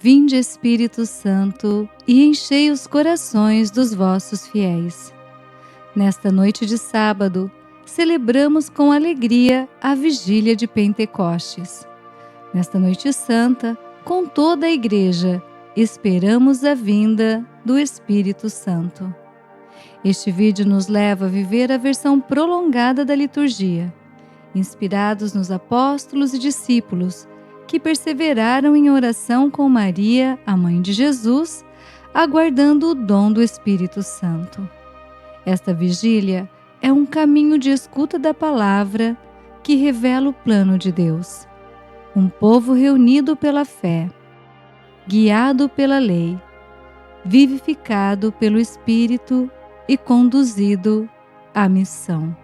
Vinde, Espírito Santo, e enchei os corações dos vossos fiéis. Nesta noite de sábado, celebramos com alegria a vigília de Pentecostes. Nesta noite santa, com toda a Igreja, esperamos a vinda do Espírito Santo. Este vídeo nos leva a viver a versão prolongada da liturgia, inspirados nos apóstolos e discípulos, que perseveraram em oração com Maria, a mãe de Jesus, aguardando o dom do Espírito Santo. Esta vigília é um caminho de escuta da palavra que revela o plano de Deus. Um povo reunido pela fé, guiado pela lei, vivificado pelo Espírito e conduzido à missão.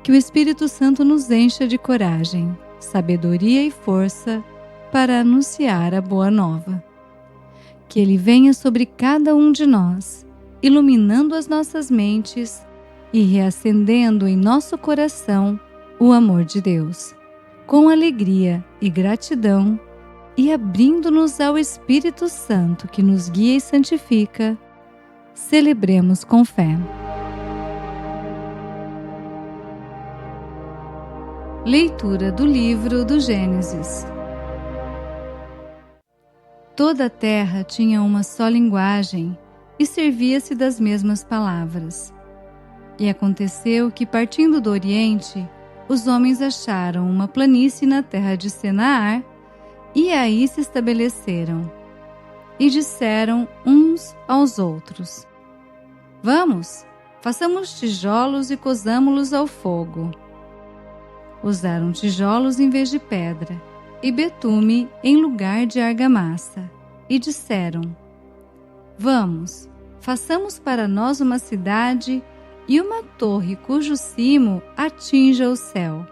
Que o Espírito Santo nos encha de coragem, sabedoria e força para anunciar a boa nova. Que Ele venha sobre cada um de nós, iluminando as nossas mentes e reacendendo em nosso coração o amor de Deus, com alegria e gratidão, e abrindo-nos ao Espírito Santo que nos guia e santifica, celebremos com fé. Leitura do livro do Gênesis. Toda a terra tinha uma só linguagem e servia-se das mesmas palavras. E aconteceu que, partindo do Oriente, os homens acharam uma planície na terra de Senaar e aí se estabeleceram. E disseram uns aos outros: Vamos, façamos tijolos e cozamo-los ao fogo. Usaram tijolos em vez de pedra, e betume em lugar de argamassa, e disseram: Vamos, façamos para nós uma cidade e uma torre cujo cimo atinja o céu.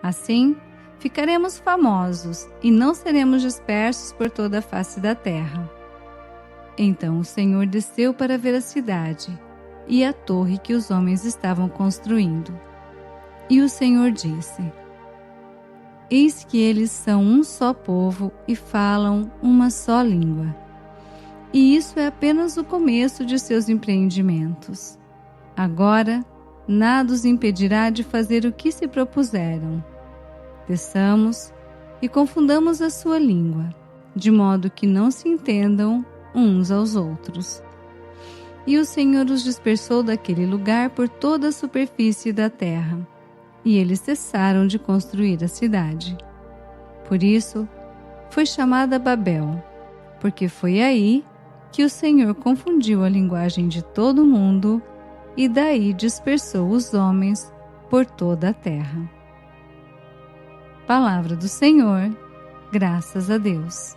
Assim, ficaremos famosos e não seremos dispersos por toda a face da terra. Então o Senhor desceu para ver a cidade e a torre que os homens estavam construindo. E o Senhor disse: Eis que eles são um só povo e falam uma só língua. E isso é apenas o começo de seus empreendimentos. Agora, nada os impedirá de fazer o que se propuseram. Desçamos e confundamos a sua língua, de modo que não se entendam uns aos outros. E o Senhor os dispersou daquele lugar por toda a superfície da terra, e eles cessaram de construir a cidade. Por isso, foi chamada Babel, porque foi aí que o Senhor confundiu a linguagem de todo mundo e daí dispersou os homens por toda a terra. Palavra do Senhor, graças a Deus.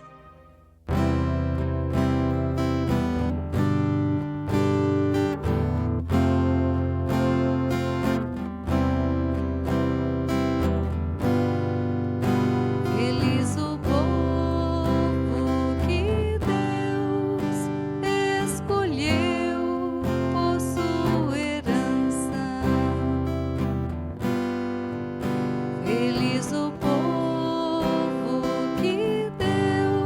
Feliz o povo que Deus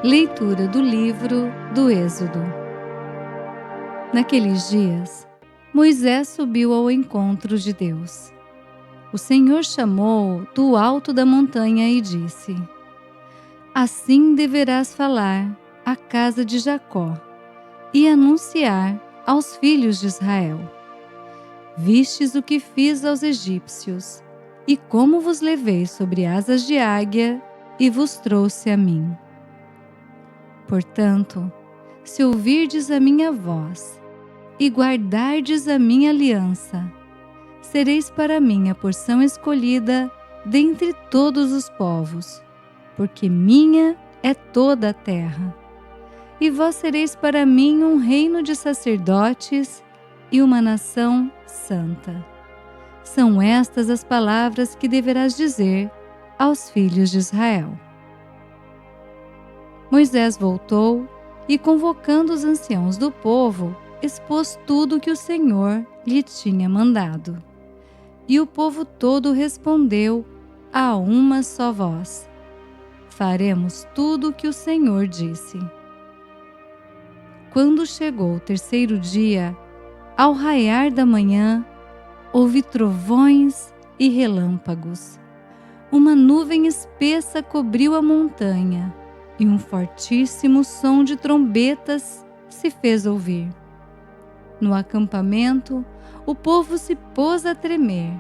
Leitura do livro do Êxodo. Naqueles dias, Moisés subiu ao encontro de Deus. O Senhor chamou do alto da montanha e disse: Assim deverás falar à casa de Jacó e anunciar aos filhos de Israel: Vistes o que fiz aos egípcios, e como vos levei sobre asas de águia e vos trouxe a mim. Portanto, se ouvirdes a minha voz e guardardes a minha aliança, sereis para mim a porção escolhida dentre todos os povos, porque minha é toda a terra. E vós sereis para mim um reino de sacerdotes e uma nação santa. São estas as palavras que deverás dizer aos filhos de Israel. Moisés voltou e, convocando os anciãos do povo, expôs tudo o que o Senhor lhe tinha mandado. E o povo todo respondeu a uma só voz: Faremos tudo o que o Senhor disse. Quando chegou o terceiro dia, ao raiar da manhã, houve trovões e relâmpagos. Uma nuvem espessa cobriu a montanha e um fortíssimo som de trombetas se fez ouvir. No acampamento, o povo se pôs a tremer.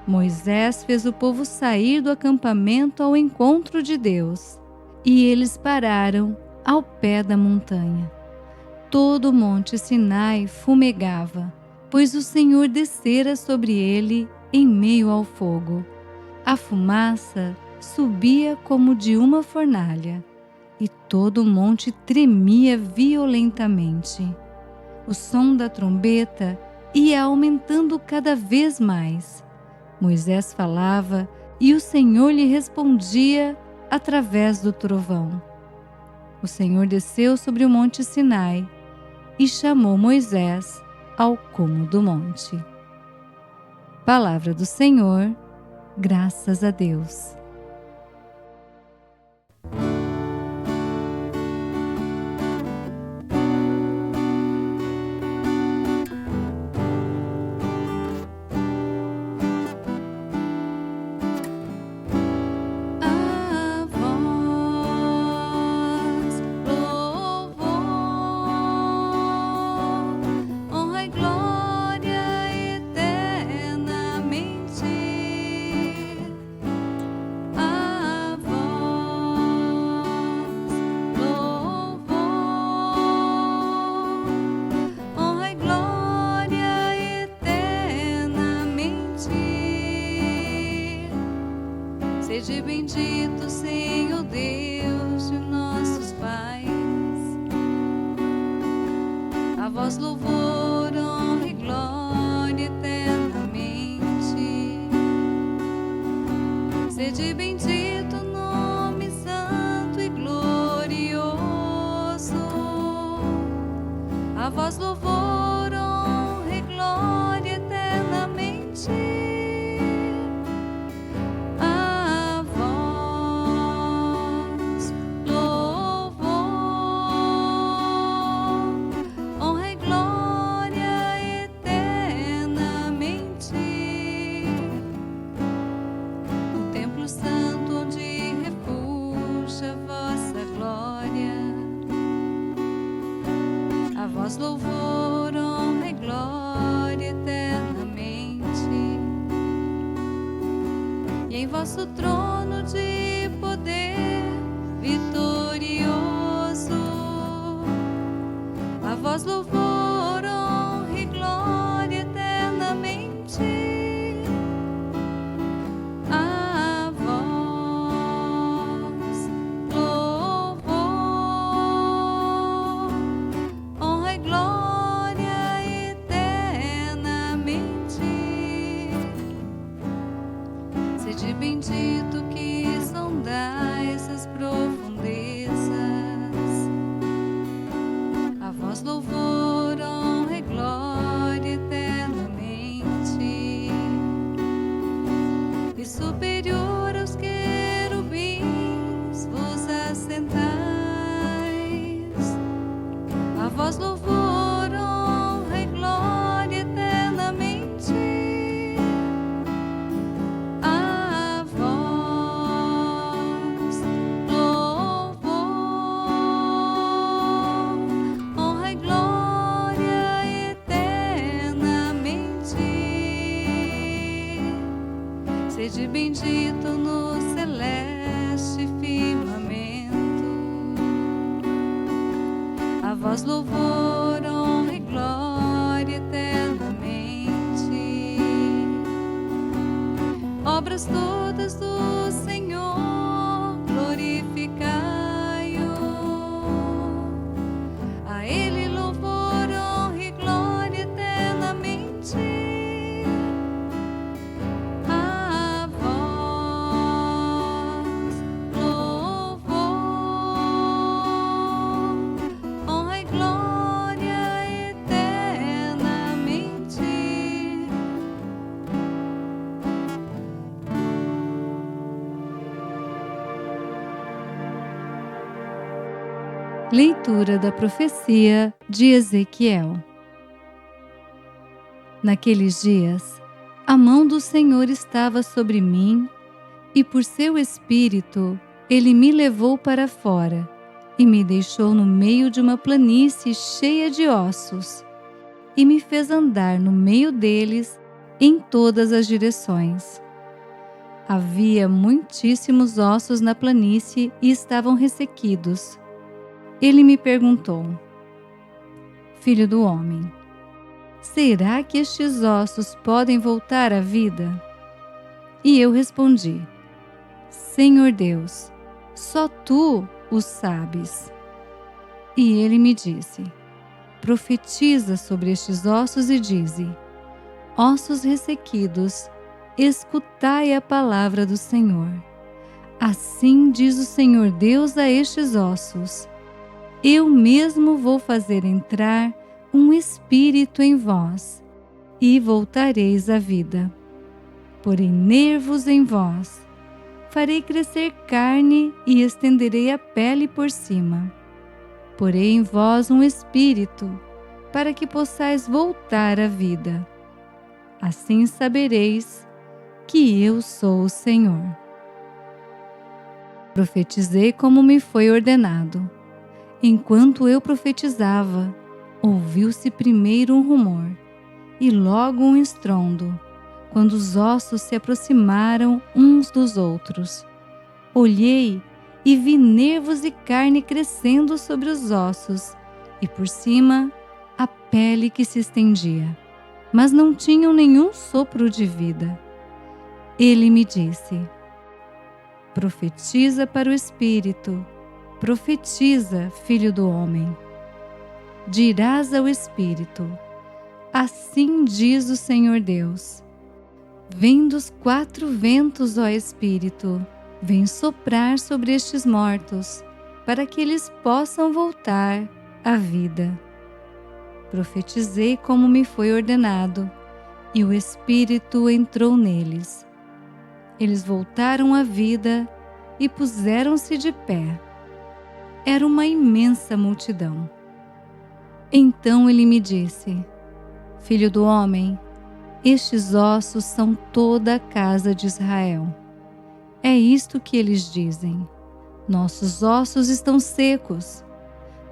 Moisés fez o povo sair do acampamento ao encontro de Deus, e eles pararam ao pé da montanha. Todo o monte Sinai fumegava, pois o Senhor descera sobre ele em meio ao fogo. A fumaça subia como de uma fornalha, e todo o monte tremia violentamente. O som da trombeta ia aumentando cada vez mais. Moisés falava e o Senhor lhe respondia através do trovão. O Senhor desceu sobre o monte Sinai e chamou Moisés ao cume do monte. Palavra do Senhor, graças a Deus. Sede bendito, Senhor Deus de nossos pais. A vós louvor, honra e glória eternamente. Sede bendito, nome santo e glorioso. A vós louvor, honra e glória eternamente. Vós louvor, honra e glória eternamente. E em vosso trono de poder vitorioso, a vós louvor, honra e glória eternamente. A vós louvor, honra e glória eternamente. Sede bendito, Sede bendito no celeste firmamento. A vós louvor, honra e glória eternamente. Obras todas do Senhor, glorificai-o. A Ele louvor, honra e glória eternamente. A vós louvor, honra e glória eternamente. Leitura da profecia de Ezequiel. Naqueles dias, a mão do Senhor estava sobre mim, e por seu espírito ele me levou para fora e me deixou no meio de uma planície cheia de ossos, e me fez andar no meio deles em todas as direções. Havia muitíssimos ossos na planície e estavam ressequidos. Ele me perguntou: Filho do homem, será que estes ossos podem voltar à vida? E eu respondi: Senhor Deus, só tu o sabes. E ele me disse: Profetiza sobre estes ossos e dize: Ossos ressequidos, escutai a palavra do Senhor. Assim diz o Senhor Deus a estes ossos: Eu mesmo vou fazer entrar um espírito em vós, e voltareis à vida. Porei nervos em vós, farei crescer carne e estenderei a pele por cima. Porei em vós um espírito, para que possais voltar à vida. Assim sabereis que eu sou o Senhor. Profetizei como me foi ordenado. Enquanto eu profetizava, ouviu-se primeiro um rumor, e logo um estrondo, quando os ossos se aproximaram uns dos outros. Olhei e vi nervos e carne crescendo sobre os ossos, e por cima a pele que se estendia, mas não tinham nenhum sopro de vida. Ele me disse: Profetiza para o Espírito. Profetiza, filho do homem. Dirás ao Espírito: Assim diz o Senhor Deus: Vem dos quatro ventos, ó Espírito, vem soprar sobre estes mortos, para que eles possam voltar à vida. Profetizei como me foi ordenado, e o Espírito entrou neles. Eles voltaram à vida e puseram-se de pé. Era uma imensa multidão. Então ele me disse: Filho do homem, estes ossos são toda a casa de Israel. É isto que eles dizem: Nossos ossos estão secos.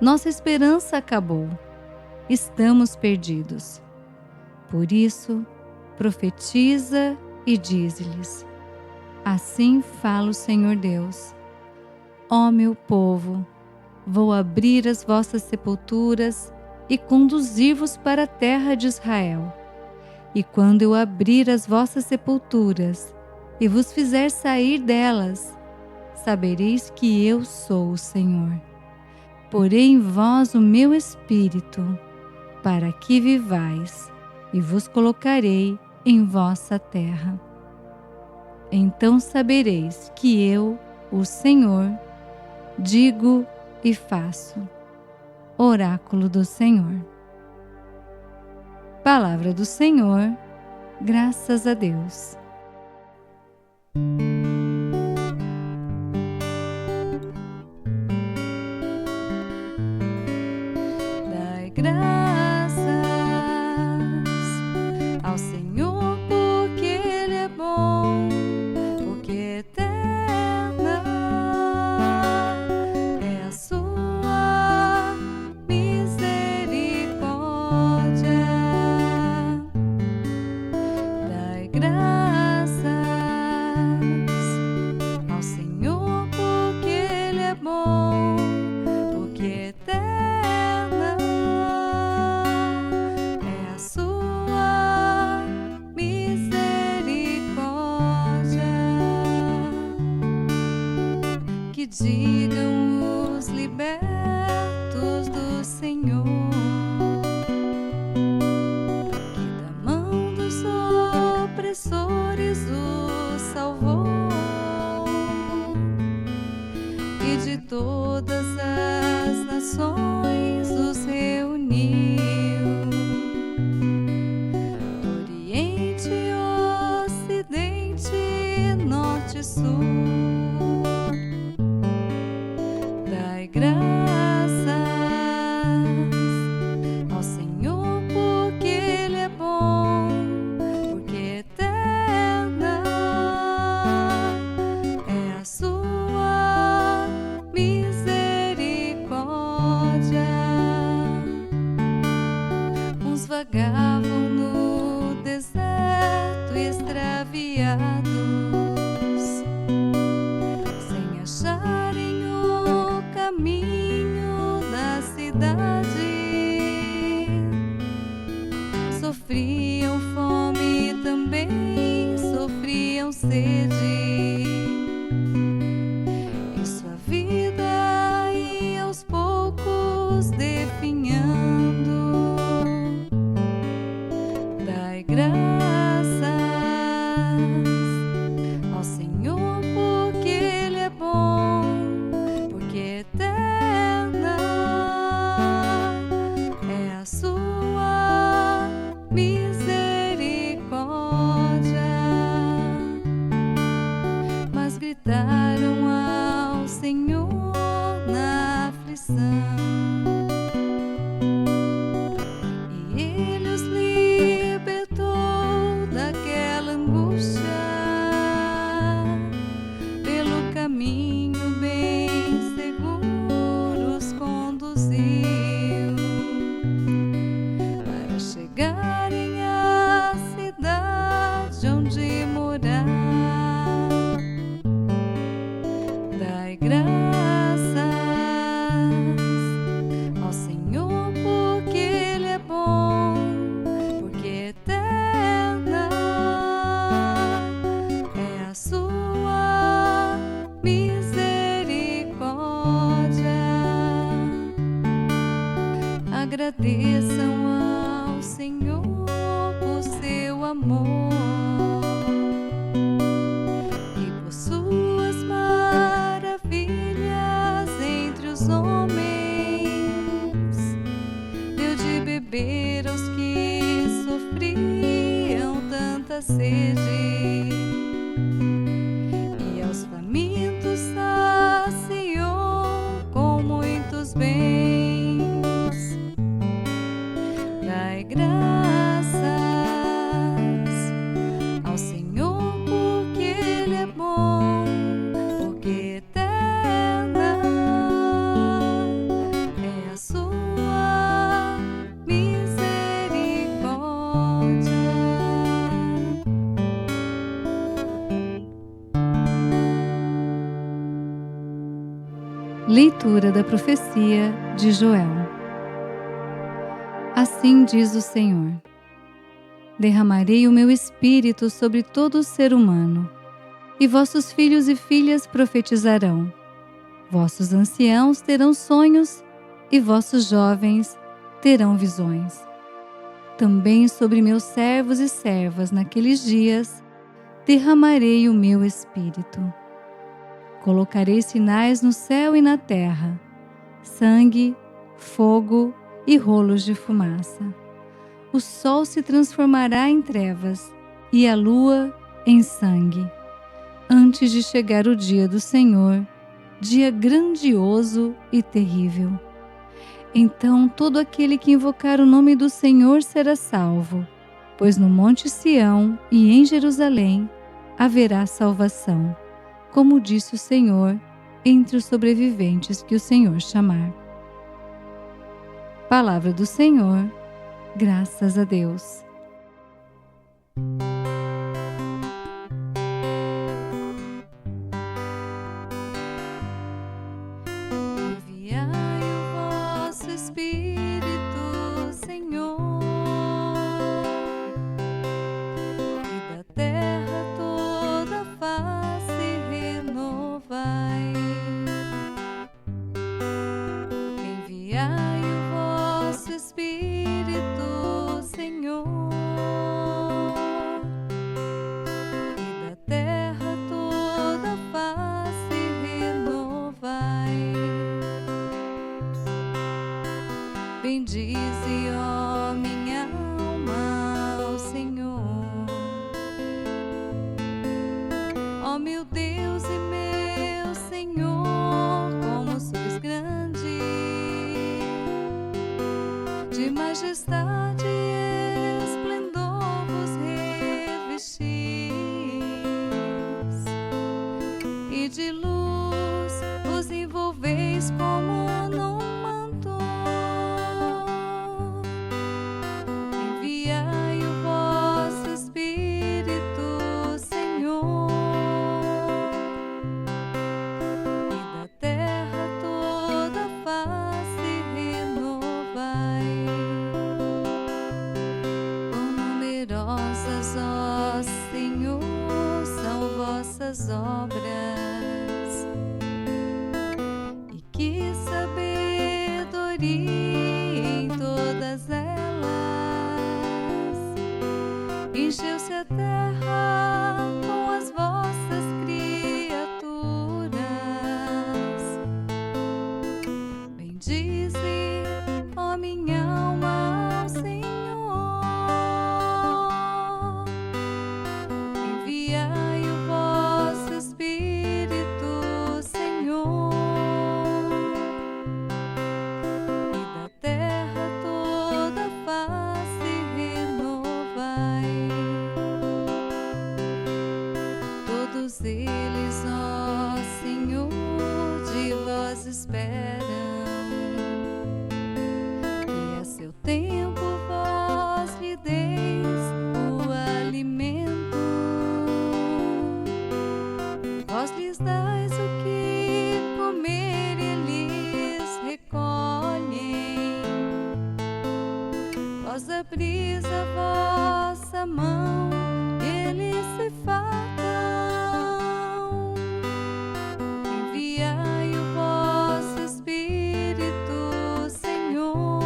Nossa esperança acabou. Estamos perdidos. Por isso, profetiza e dize-lhes: Assim fala o Senhor Deus: Ó meu povo, vou abrir as vossas sepulturas e conduzir-vos para a terra de Israel. E quando eu abrir as vossas sepulturas e vos fizer sair delas, sabereis que eu sou o Senhor. Porei em vós o meu espírito, para que vivais, e vos colocarei em vossa terra. Então sabereis que eu, o Senhor, digo e faço. Oráculo do Senhor. Palavra do Senhor, graças a Deus. Dai graças ao Senhor, porque Ele é bom, porque eterna é a sua misericórdia. Dai graças pecados, sem acharem o caminho da cidade. Sofriam fome também, sofriam sede, e sua vida ia aos poucos definhando. Dai graças ao Senhor, porque Ele é bom, porque eterna é a sua misericórdia. Mas gritaram ao Senhor na aflição, e Ele os libertou daquela angústia. Pelo caminho bem seguro os conduziu, para chegarem à cidade onde morar. Dai graças ao Senhor, porque Ele é bom, porque eterna é a sua misericórdia. Agradeçam ao Senhor por seu amor e por suas maravilhas entre os homens. Deu de beber aos que sofriam tanta sede, e aos famintos saciou com muitos bens. Dai graças ao Senhor, porque Ele é bom, porque eterna é a sua misericórdia. Leitura da profecia de Joel. Assim diz o Senhor: derramarei o meu espírito sobre todo ser humano, e vossos filhos e filhas profetizarão. Vossos anciãos terão sonhos, e vossos jovens terão visões. Também sobre meus servos e servas naqueles dias derramarei o meu espírito. Colocarei sinais no céu e na terra: sangue, fogo e rolos de fumaça. O sol se transformará em trevas e a lua em sangue, antes de chegar o dia do Senhor, dia grandioso e terrível. Então todo aquele que invocar o nome do Senhor será salvo, pois no Monte Sião e em Jerusalém haverá salvação, como disse o Senhor, entre os sobreviventes que o Senhor chamar. Palavra do Senhor, graças a Deus. Enviai o vosso Espírito, Senhor, e da terra toda a face renovai. Enviai o vosso Espírito, Senhor, vossas obras, e que sabedoria em todas elas. Encheu-se a terra com as vossas criaturas. Bendize, ó minha alma, ao Senhor. Enviai o vosso Espírito, Senhor, e da terra toda a face renovai. Todos eles, ó Senhor, de vós esperam, que a seu tempo vós lhe deis o alimento. Vós lhes dais o que comer e eles recolhem. Vós abris a vossa mão e eles se fartam. Enviai o vosso Espírito, Senhor,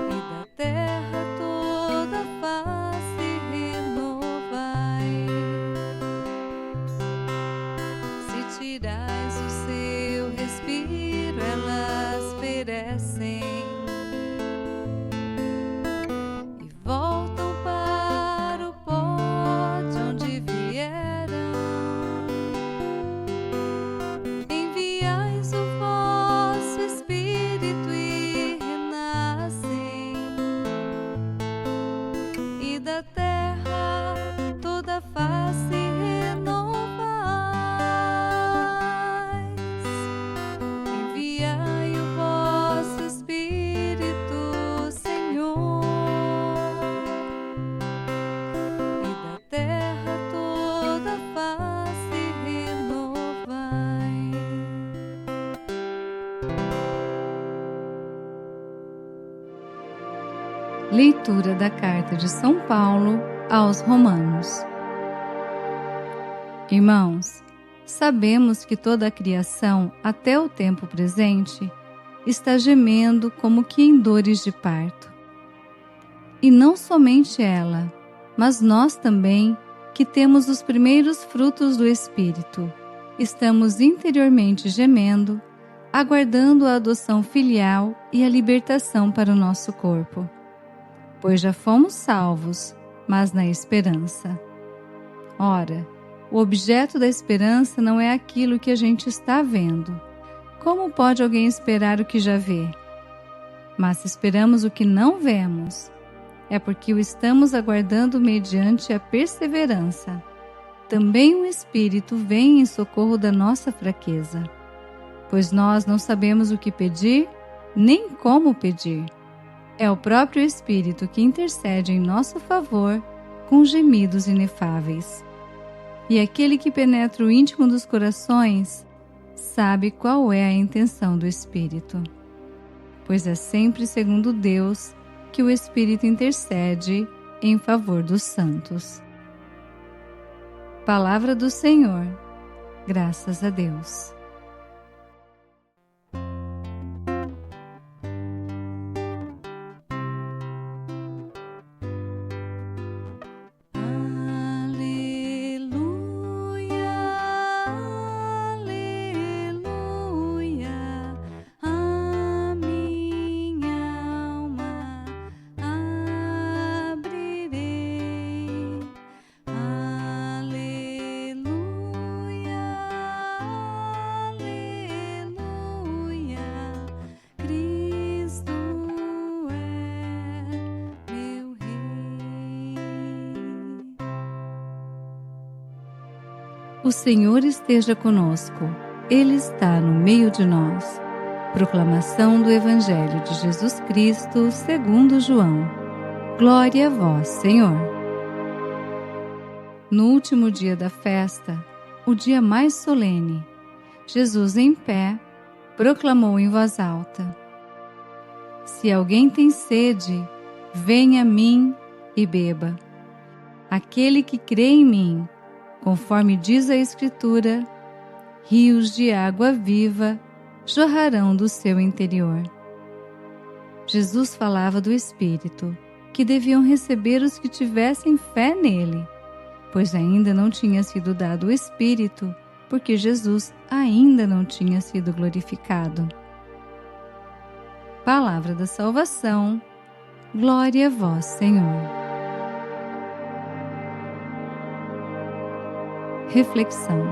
e da terra toda a face renovai. Se tirais o seu respiro, elas perecem e voltam para o pó de onde vieram. Enviais o vosso Espírito e renascem, e da terra toda a face renovais. Enviai o vosso Espírito, Senhor, e da terra toda a face renovai. Leitura da Carta de São Paulo aos Romanos. Irmãos, sabemos que toda a criação, até o tempo presente, está gemendo como que em dores de parto. E não somente ela, mas nós também, que temos os primeiros frutos do Espírito, estamos interiormente gemendo, aguardando a adoção filial e a libertação para o nosso corpo. Pois já fomos salvos, mas na esperança. Ora, o objeto da esperança não é aquilo que a gente está vendo. Como pode alguém esperar o que já vê? Mas se esperamos o que não vemos, é porque o estamos aguardando mediante a perseverança. Também o Espírito vem em socorro da nossa fraqueza, pois nós não sabemos o que pedir, nem como pedir. É o próprio Espírito que intercede em nosso favor com gemidos inefáveis. E aquele que penetra o íntimo dos corações sabe qual é a intenção do Espírito, pois é sempre segundo Deus que o Espírito intercede em favor dos santos. Palavra do Senhor. Graças a Deus. O Senhor esteja conosco, Ele está no meio de nós. Proclamação do Evangelho de Jesus Cristo segundo João. Glória a vós, Senhor. No último dia da festa, o dia mais solene, Jesus em pé proclamou em voz alta: Se alguém tem sede, venha a mim e beba. Aquele que crê em mim, conforme diz a Escritura, rios de água viva jorrarão do seu interior. Jesus falava do Espírito, que deviam receber os que tivessem fé nele, pois ainda não tinha sido dado o Espírito, porque Jesus ainda não tinha sido glorificado. Palavra da salvação, glória a vós, Senhor. Reflexão.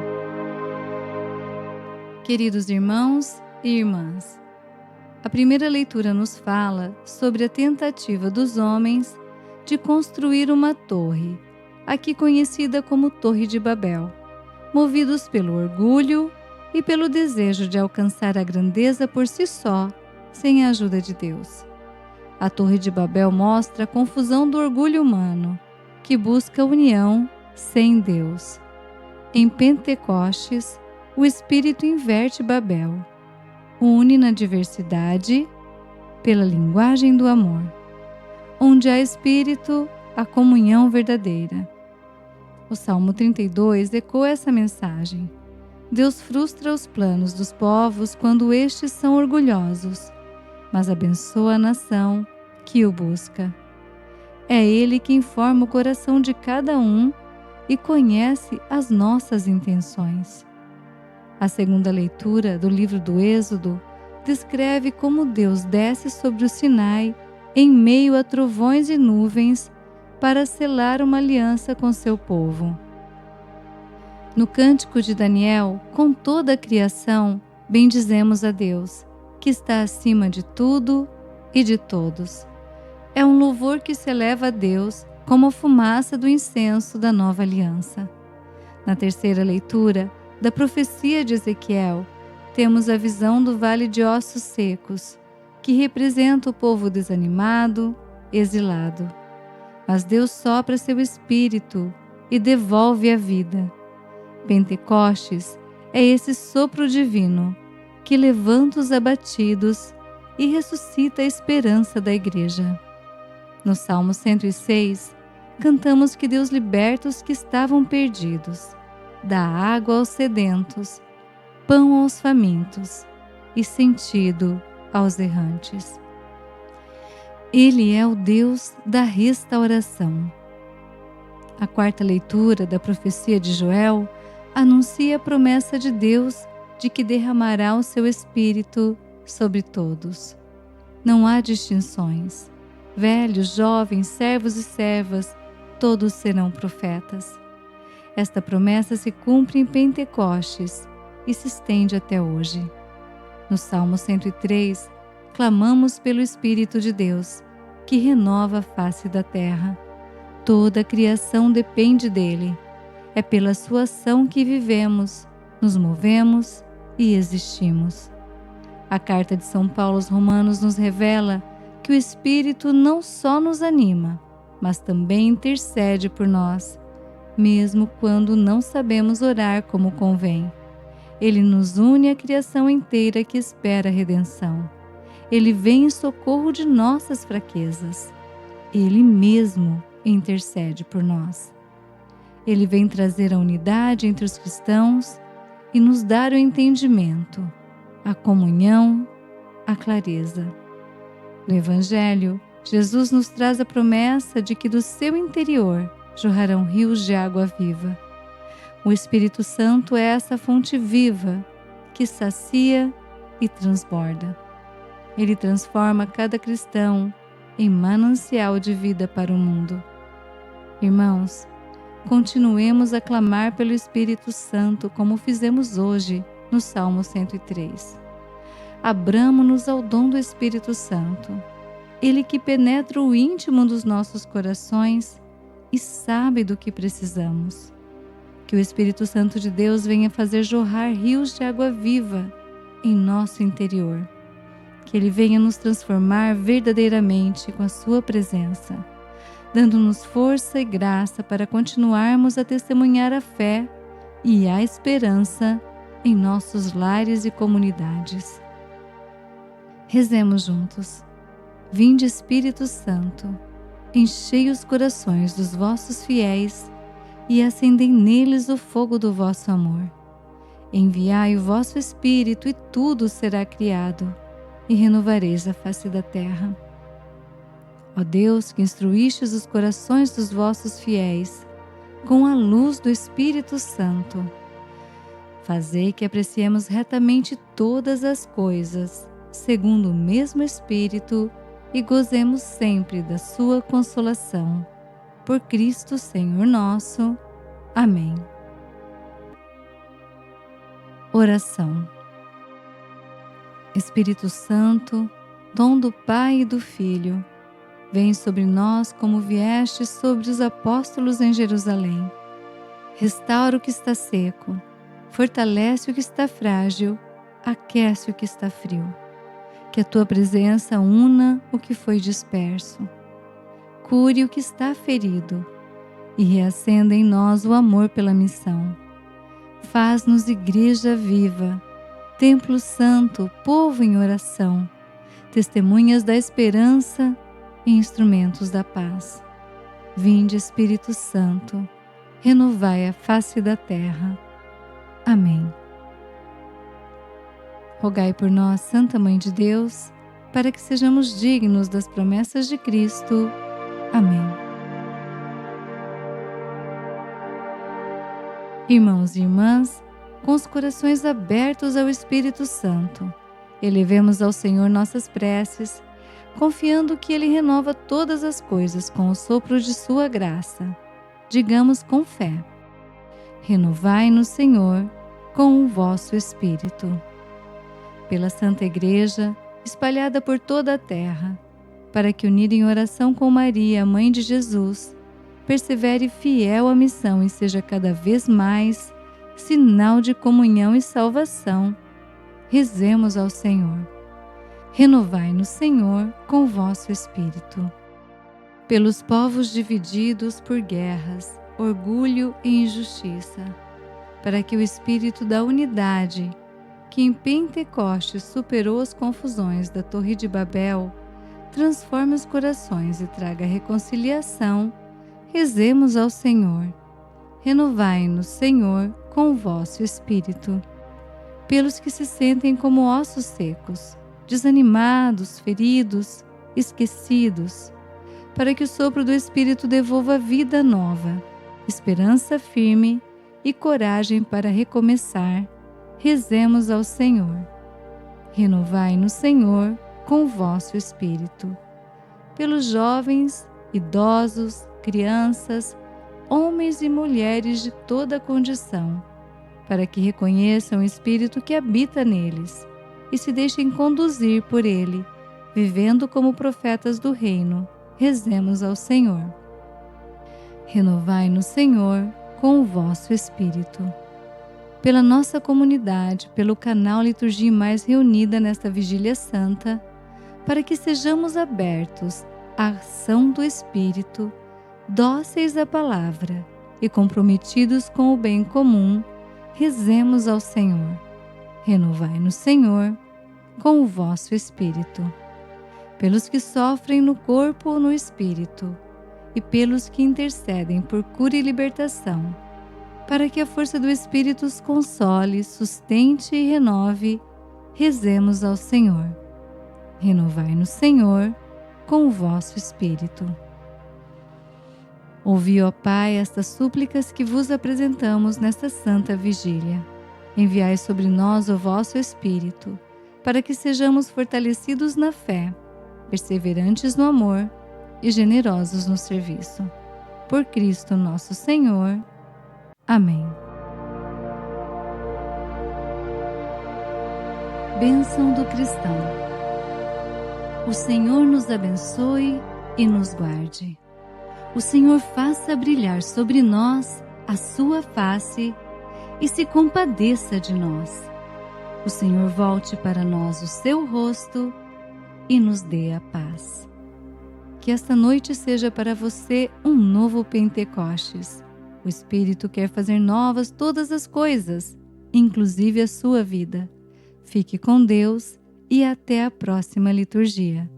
Queridos irmãos e irmãs, a primeira leitura nos fala sobre a tentativa dos homens de construir uma torre, aqui conhecida como Torre de Babel, movidos pelo orgulho e pelo desejo de alcançar a grandeza por si só, sem a ajuda de Deus. A Torre de Babel mostra a confusão do orgulho humano, que busca união sem Deus. Em Pentecostes, o Espírito inverte Babel, une na diversidade pela linguagem do amor. Onde há Espírito, há comunhão verdadeira. O Salmo 32 ecoa essa mensagem. Deus frustra os planos dos povos quando estes são orgulhosos, mas abençoa a nação que o busca. É Ele que informa o coração de cada um e conhece as nossas intenções. A segunda leitura do livro do Êxodo descreve como Deus desce sobre o Sinai em meio a trovões e nuvens para selar uma aliança com seu povo. No Cântico de Daniel, com toda a criação, bendizemos a Deus, que está acima de tudo e de todos. É um louvor que se eleva a Deus como a fumaça do incenso da nova aliança. Na terceira leitura da profecia de Ezequiel, temos a visão do vale de ossos secos, que representa o povo desanimado, exilado. Mas Deus sopra seu espírito e devolve a vida. Pentecostes é esse sopro divino que levanta os abatidos e ressuscita a esperança da igreja. No Salmo 106, cantamos que Deus liberta os que estavam perdidos, dá água aos sedentos, pão aos famintos e sentido aos errantes. Ele é o Deus da restauração. A quarta leitura da profecia de Joel anuncia a promessa de Deus de que derramará o seu Espírito sobre todos. Não há distinções. Velhos, jovens, servos e servas, todos serão profetas. Esta promessa se cumpre em Pentecostes e se estende até hoje. No Salmo 103, clamamos pelo Espírito de Deus, que renova a face da terra. Toda a criação depende dele. É pela sua ação que vivemos, nos movemos e existimos. A carta de São Paulo aos Romanos nos revela que o Espírito não só nos anima, mas também intercede por nós, mesmo quando não sabemos orar como convém. Ele nos une à criação inteira que espera a redenção. Ele vem em socorro de nossas fraquezas. Ele mesmo intercede por nós. Ele vem trazer a unidade entre os cristãos e nos dar o entendimento, a comunhão, a clareza. No Evangelho, Jesus nos traz a promessa de que do seu interior jorrarão rios de água viva. O Espírito Santo é essa fonte viva que sacia e transborda. Ele transforma cada cristão em manancial de vida para o mundo. Irmãos, continuemos a clamar pelo Espírito Santo como fizemos hoje no Salmo 103. Abramo-nos ao dom do Espírito Santo, Ele que penetra o íntimo dos nossos corações e sabe do que precisamos. Que o Espírito Santo de Deus venha fazer jorrar rios de água viva em nosso interior. Que Ele venha nos transformar verdadeiramente com a sua presença, dando-nos força e graça para continuarmos a testemunhar a fé e a esperança em nossos lares e comunidades. Rezemos juntos. Vinde, Espírito Santo, enchei os corações dos vossos fiéis e acendei neles o fogo do vosso amor. Enviai o vosso Espírito e tudo será criado, e renovareis a face da terra. Ó Deus, que instruístes os corações dos vossos fiéis com a luz do Espírito Santo, fazei que apreciemos retamente todas as coisas, segundo o mesmo Espírito, e gozemos sempre da sua consolação. Por Cristo Senhor nosso. Amém. Oração. Espírito Santo, dom do Pai e do Filho, vem sobre nós como vieste sobre os apóstolos em Jerusalém. Restaura o que está seco, fortalece o que está frágil, aquece o que está frio. Que a tua presença una o que foi disperso, cure o que está ferido e reacenda em nós o amor pela missão. Faz-nos igreja viva, templo santo, povo em oração, testemunhas da esperança e instrumentos da paz. Vinde, Espírito Santo, renovai a face da terra. Amém. Rogai por nós, Santa Mãe de Deus, para que sejamos dignos das promessas de Cristo. Amém. Irmãos e irmãs, com os corações abertos ao Espírito Santo, elevemos ao Senhor nossas preces, confiando que Ele renova todas as coisas com o sopro de sua graça. Digamos com fé: renovai-nos, Senhor, com o vosso Espírito. Pela Santa Igreja, espalhada por toda a terra, para que, unida em oração com Maria, Mãe de Jesus, persevere fiel à missão e seja cada vez mais sinal de comunhão e salvação, rezemos ao Senhor. Renovai-nos, Senhor, com o vosso Espírito. Pelos povos divididos por guerras, orgulho e injustiça, para que o Espírito da unidade, que em Pentecostes superou as confusões da Torre de Babel, transforme os corações e traga reconciliação, rezemos ao Senhor. Renovai-nos, Senhor, com o vosso Espírito. Pelos que se sentem como ossos secos, desanimados, feridos, esquecidos, para que o sopro do Espírito devolva vida nova, esperança firme e coragem para recomeçar, rezemos ao Senhor. Renovai-nos, Senhor, com o vosso Espírito. Pelos jovens, idosos, crianças, homens e mulheres de toda condição, para que reconheçam o Espírito que habita neles e se deixem conduzir por ele, vivendo como profetas do reino, rezemos ao Senhor. Renovai-nos, Senhor, com o vosso Espírito. Pela nossa comunidade, pelo canal Liturgia Mais reunida nesta Vigília Santa, para que sejamos abertos à ação do Espírito, dóceis à palavra e comprometidos com o bem comum, rezemos ao Senhor. Renovai-nos, Senhor, com o vosso Espírito. Pelos que sofrem no corpo ou no espírito, e pelos que intercedem por cura e libertação, para que a força do Espírito os console, sustente e renove, rezemos ao Senhor. Renovai-nos, Senhor, com o vosso Espírito. Ouvi, ó Pai, estas súplicas que vos apresentamos nesta santa vigília. Enviai sobre nós o vosso Espírito, para que sejamos fortalecidos na fé, perseverantes no amor e generosos no serviço. Por Cristo nosso Senhor. Amém. Bênção do cristão. O Senhor nos abençoe e nos guarde. O Senhor faça brilhar sobre nós a sua face e se compadeça de nós. O Senhor volte para nós o seu rosto e nos dê a paz. Que esta noite seja para você um novo Pentecostes. O Espírito quer fazer novas todas as coisas, inclusive a sua vida. Fique com Deus e até a próxima liturgia.